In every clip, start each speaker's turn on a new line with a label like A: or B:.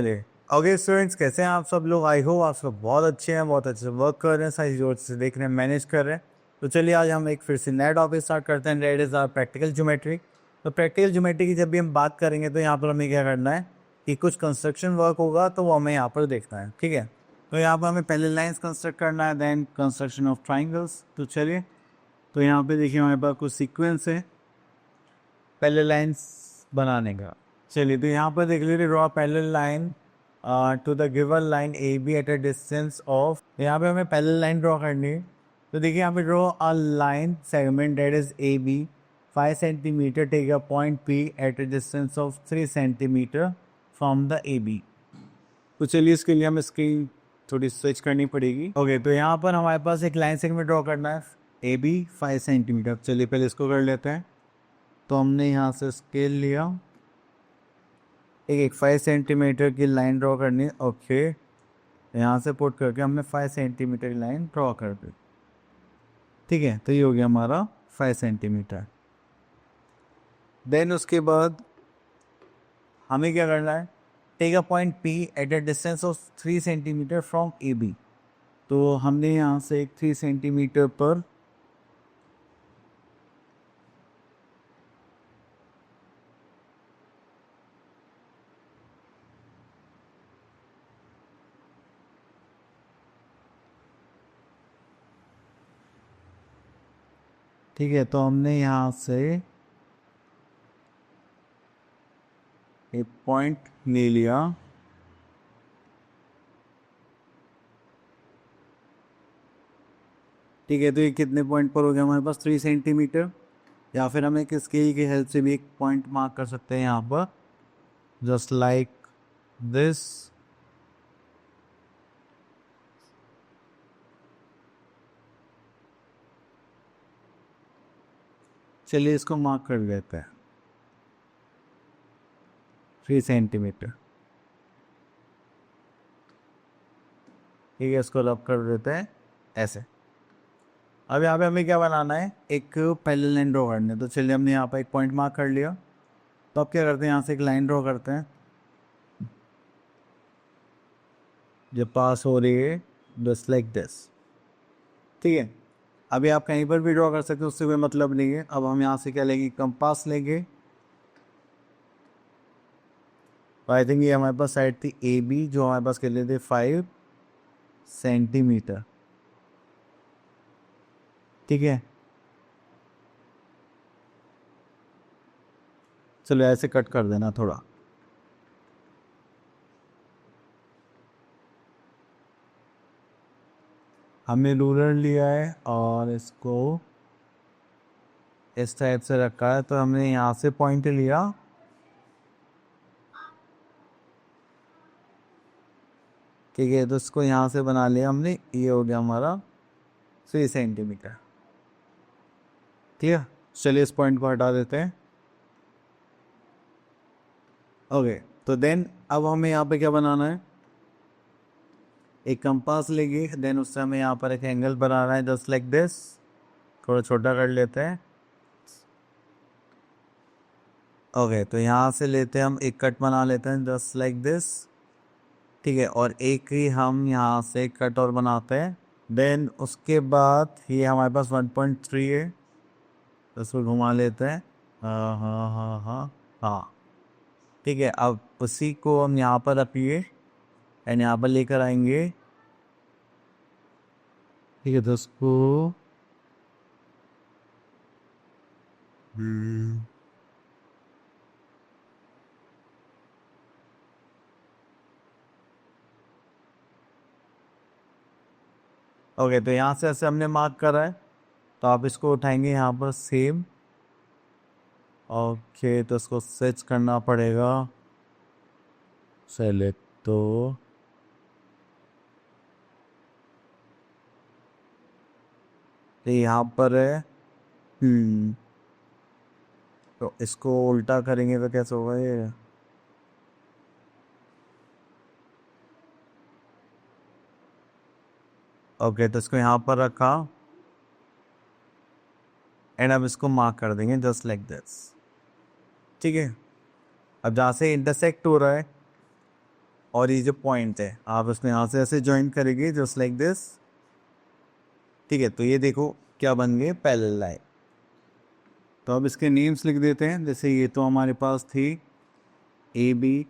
A: चलिए। Okay students, कैसे हैं आप सब लोग? आई होप आप सब बहुत अच्छे हैं, बहुत अच्छे से वर्क कर रहे हैं, सारी जोर से देख रहे हैं, मैनेज कर रहे हैं। तो चलिए आज हम एक फिर से नया टॉपिक स्टार्ट करते हैं। That is our practical geometry. तो प्रैक्टिकल ज्योमेट्री की जब भी हम बात करेंगे तो यहाँ पर हमें क्या करना है कि कुछ कंस्ट्रक्शन वर्क होगा तो वो हमें यहाँ पर देखना है, ठीक है। तो यहाँ पर हमें पहले लाइन्स कंस्ट्रक्ट करना है, देन कंस्ट्रक्शन ऑफ ट्राइंगल्स। तो चलिए, तो यहाँ पे देखिए हमारे पास कुछ सीक्वेंस है पहले लाइन्स बनाने का। चलिए, तो यहाँ पर देख लीजिए, draw parallel line to the given line A B at a distance of. यहाँ पे हमें पैरेलल लाइन ड्रॉ करनी है। तो देखिए यहाँ पे draw a line segment that is A B 5 centimetre, take a point P at a distance of 3 centimetre from the A B. तो चलिए, इसके लिए हमें स्क्रीन थोड़ी स्विच करनी पड़ेगी। ओके, तो यहाँ पर हमारे पास एक लाइन सेगमेंट ड्रॉ करना है ए बी 5 सेंटीमीटर। चलिए पहले इसको कर लेते हैं। तो हमने यहाँ से स्केल लिया, एक 5 सेंटीमीटर की लाइन ड्रॉ करनी है। ओके, यहाँ से पुट करके हमने 5 सेंटीमीटर की लाइन ड्रॉ कर दी, ठीक है। तो ये हो गया हमारा 5 सेंटीमीटर। देन उसके बाद हमें क्या करना है, take a point P at a distance of 3 centimetre from A B. तो हमने यहाँ से एक 3 सेंटीमीटर पर ठीक है, तो हमने यहाँ से एक पॉइंट ले लिया। ठीक है, तो ये कितने पॉइंट पर हो गया हमारे पास? 3 सेंटीमीटर। या फिर हम एक स्केल की हेल्प से भी एक पॉइंट मार्क कर सकते हैं यहाँ पर, जस्ट लाइक दिस। चलिए इसको मार्क कर देते हैं 3 सेंटीमीटर। ठीक है, इसको रब कर देते हैं ऐसे। अब यहाँ पे हमें क्या बनाना है, एक पैरेलल लाइन ड्रॉ करनी है। तो चलिए, हमने यहाँ पर एक पॉइंट मार्क कर लिया। तो अब क्या करते हैं, यहाँ से एक लाइन ड्रॉ करते हैं जो पास हो रही है जस्ट लाइक दिस, ठीक है। अभी आप कहीं पर भी ड्रॉ कर सकते हो, उससे कोई मतलब नहीं है। अब हम यहाँ से क्या लेंगे, कंपास लेंगे। आई थिंक ये हमारे पास साइड थी ए बी, जो हमारे पास कर लेते 5 सेंटीमीटर, ठीक है। चलो ऐसे कट कर देना थोड़ा। हमने रूलर लिया है और इसको इस टाइप से रखा है। तो हमने यहाँ से पॉइंट लिया, ठीक है। तो इसको यहाँ से बना लिया हमने, ये हो गया हमारा 3 सेंटीमीटर, ठीक है। चलिए इस पॉइंट को हटा देते हैं। ओके, तो देन अब हमें यहाँ पे क्या बनाना है, एक कंपास लेंगे। देन उससे हमें यहाँ पर एक एंगल बनाना है जस्ट लाइक दिस। थोड़ा छोटा कर लेते हैं। ओके, तो यहाँ से लेते हैं हम एक कट बना लेते हैं जस्ट लाइक दिस, ठीक है। और एक ही हम यहाँ से कट और बनाते हैं। देन उसके बाद ये हमारे पास 1.3 है, तो इसको घुमा लेते हैं। हाँ हाँ हाँ हाँ हाँ, ठीक है। अब उसी को हम यहाँ पर रखिए एंड यहाँ पर लेकर आएंगे, ठीक है। तो उसको ओके, तो यहाँ से ऐसे हमने मार्क करा है। तो आप इसको उठाएंगे यहाँ पर सेम। ओके, तो इसको स्विच करना पड़ेगा। चले, तो यहाँ पर है। तो इसको उल्टा करेंगे तो कैसे होगा ये? ओके, तो इसको यहाँ पर रखा एंड अब इसको मार्क कर देंगे जस्ट लाइक दिस, ठीक है। अब जहाँ से इंटरसेक्ट हो रहा है और ये जो पॉइंट है आप उसमें यहाँ से ऐसे ज्वाइन करेंगे जस्ट लाइक दिस। ठीक है, तो ये देखो क्या बन गए, पैरेलल लाइन। तो अब इसके नेम्स लिख देते हैं। जैसे ये तो हमारे पास थी A B,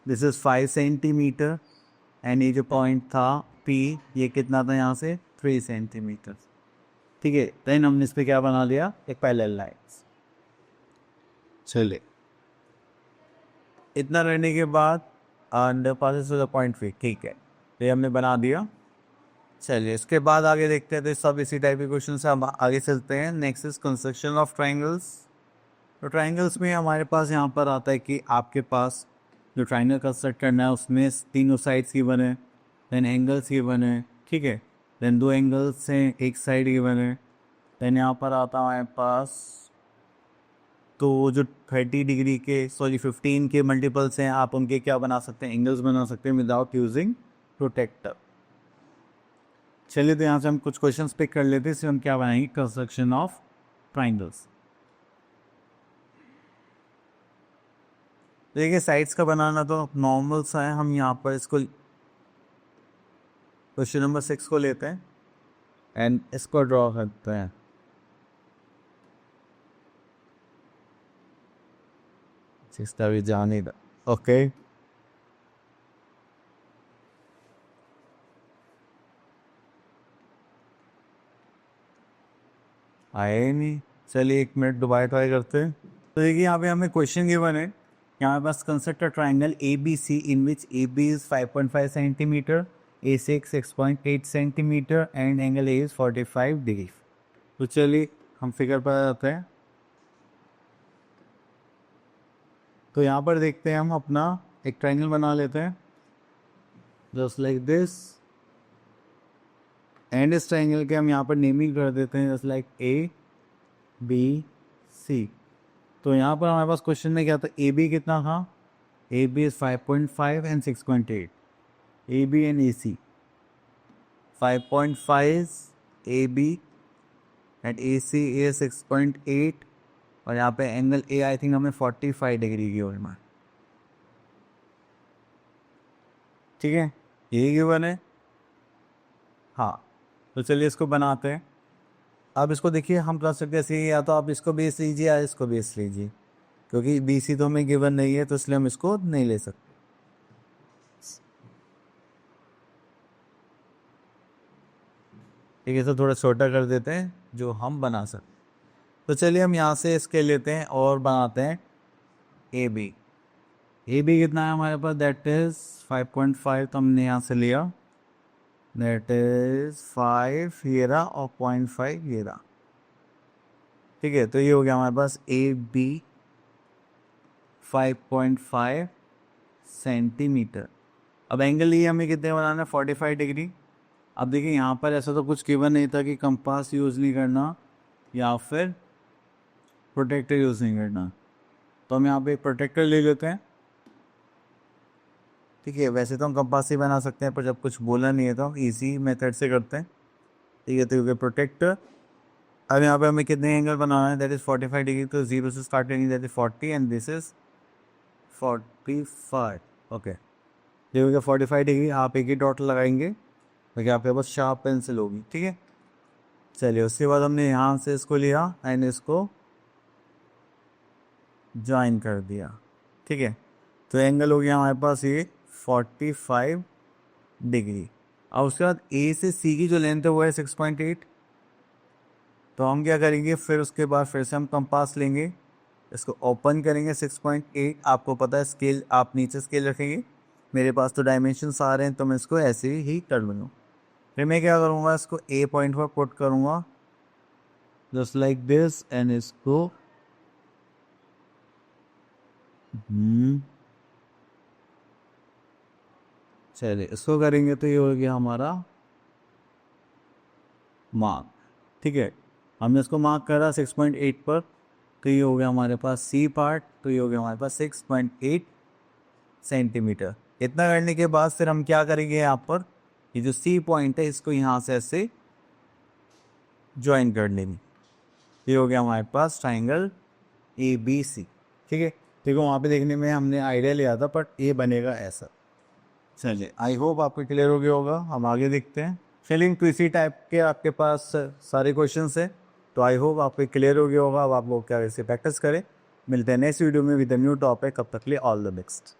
A: this is 5 centimetre, and ये जो पॉइंट था पी, ये कितना था यहाँ से 3 सेंटीमीटर। ठीक है, देन हमने इस पर क्या बना लिया, एक पैरेलल लाइन। चलिए, इतना रहने के बाद under passes to the point P. ठीक है, तो ये हमने बना दिया। चलिए, इसके बाद आगे देखते हैं। तो सब इसी टाइप के क्वेश्चन से हम आगे चलते हैं। Next is construction of triangles. तो ट्राइंगल्स में हमारे पास यहाँ पर आता है कि आपके पास जो ट्राइंगल कंस्ट्रक्ट करना है उसमें तीनों साइड्स गिवन है, देन एंगल्स गिवन है। ठीक है, देन 2 एंगल्स हैं, एक साइड गिवन है। देन यहाँ पर आता है हमारे पास तो जो 30 डिग्री के 15 के मल्टीपल्स हैं, आप उनके क्या बना सकते हैं, एंगल्स बना सकते हैं विदाउट यूजिंग प्रोटेक्टर। चलिए, तो यहाँ से हम कुछ क्वेश्चंस पिक कर लेते हैं। इससे हम क्या बनाएंगे, कंस्ट्रक्शन ऑफ ट्राइंगल्स। देखिए, साइड्स का बनाना तो नॉर्मल सा है। हम यहाँ पर इसको क्वेश्चन नंबर 6 को लेते हैं एंड इसको ड्रॉ करते हैं। सिक्सटा भी जाने दा, ओके। आए नहीं, चलिए 1 मिनट दोबारा ट्राई करते हैं। तो देखिए, यहाँ पे हमें क्वेश्चन गिवन है। यहाँ पास construct a triangle A B C in which A B is 5.5 centimetre, A 6.8 centimetre and angle A is 45 degree. तो चलिए हम फिगर पर आते हैं। तो यहाँ पर देखते हैं, हम अपना एक ट्राइंगल बना लेते हैं जस्ट लाइक दिस, एंड इस ट्राइंगल के हम यहाँ पर नेमिंग कर देते हैं just like A B C. तो यहाँ पर हमारे पास क्वेश्चन में क्या था, ए बी कितना था, A B is 5.5 and 6.8, A B and A C 5.5 A B and A C A 6.8, और यहाँ पे एंगल ए आई थिंक हमें 45 डिग्री की ओर में। ठीक है, यही गिवन है। हाँ, तो चलिए इसको बनाते हैं। अब इसको देखिए, हम कर सकते हैं या तो आप इसको बेस लीजिए या इसको बेस लीजिए, क्योंकि बी सी तो हमें गिवन नहीं है, तो इसलिए हम इसको नहीं ले सकते। ठीक है, तो थोड़ा छोटा कर देते हैं जो हम बना सकते। तो चलिए हम यहाँ से इसके लेते हैं और बनाते हैं ए बी। ए बी कितना है हमारे पास, दैट इज 5.5, तो हमने यहाँ से लिया, दैट इज 5 ये रहा और 0.5 ये रहा। ठीक है, तो ये हो गया हमारे पास ए बी 5.5 सेंटीमीटर। अब एंगल ये हमें कितने बनाना है, 45 डिग्री। अब देखिए, यहाँ पर ऐसा तो कुछ गिवन नहीं था कि कंपास यूज़ नहीं करना या फिर प्रोटेक्टर यूज़ नहीं करना, तो हम यहाँ पे एक प्रोटेक्टर ले लेते हैं। ठीक है, वैसे तो हम कंपास ही बना सकते हैं, पर जब कुछ बोला नहीं है तो हम ईजी मेथड से करते हैं। ठीक है, तो प्रोटेक्टर। अब यहाँ पे हमें कितने एंगल बनाना है, दैट इज 45 डिग्री, तो 0 से स्टार्ट करेंगे, that is 40 and this is 45। Okay, ये हो गया 45 डिग्री। आप एक ही डॉट लगाएंगे ताकि आपके पास शार्प पेंसिल होगी। ठीक है, चलिए उसके बाद हमने यहाँ से इसको लिया एंड इसको ज्वाइन कर दिया। ठीक है, तो एंगल हो गया हमारे पास ये 45 डिग्री। अब उसके बाद ए से सी की जो लेंथ है वो है 6.8। तो हम क्या करेंगे, फिर उसके बाद फिर से हम कंपास लेंगे, इसको ओपन करेंगे 6.8। आपको पता है स्केल, आप नीचे स्केल रखेंगे, मेरे पास तो डायमेंशंस आ रहे हैं तो मैं इसको ऐसे ही कर लूँगा। फिर मैं क्या करूँगा, इसको ए पॉइंट पर पुट करूँगा जस्ट लाइक दिस, एंड इसको चलिए इसको करेंगे तो ये हो गया हमारा मार्क। ठीक है, हमने इसको मार्क करा 6.8 पर, तो ये हो गया हमारे पास सी पार्ट, तो ये हो गया हमारे पास 6.8 सेंटीमीटर। इतना करने के बाद फिर हम क्या करेंगे, यहाँ पर ये जो सी पॉइंट है इसको यहाँ से ऐसे ज्वाइन कर लेंगे। ये हो गया हमारे पास ट्राइंगल ए बी सी। ठीक है, देखो वहाँ पे देखने में हमने आइडिया लिया था, बट ये बनेगा ऐसा। चलिए, आई होप आपको क्लियर हो गया होगा। हम आगे देखते हैं। फिलिंग टू इसी टाइप के आपके पास सारे क्वेश्चंस है, तो आई होप आपको क्लियर हो गया होगा। अब आप लोग क्या वैसे प्रैक्टिस करें। मिलते हैं नेक्स्ट वीडियो में विद न्यू टॉपिक। कब तक लिए ऑल द बेस्ट।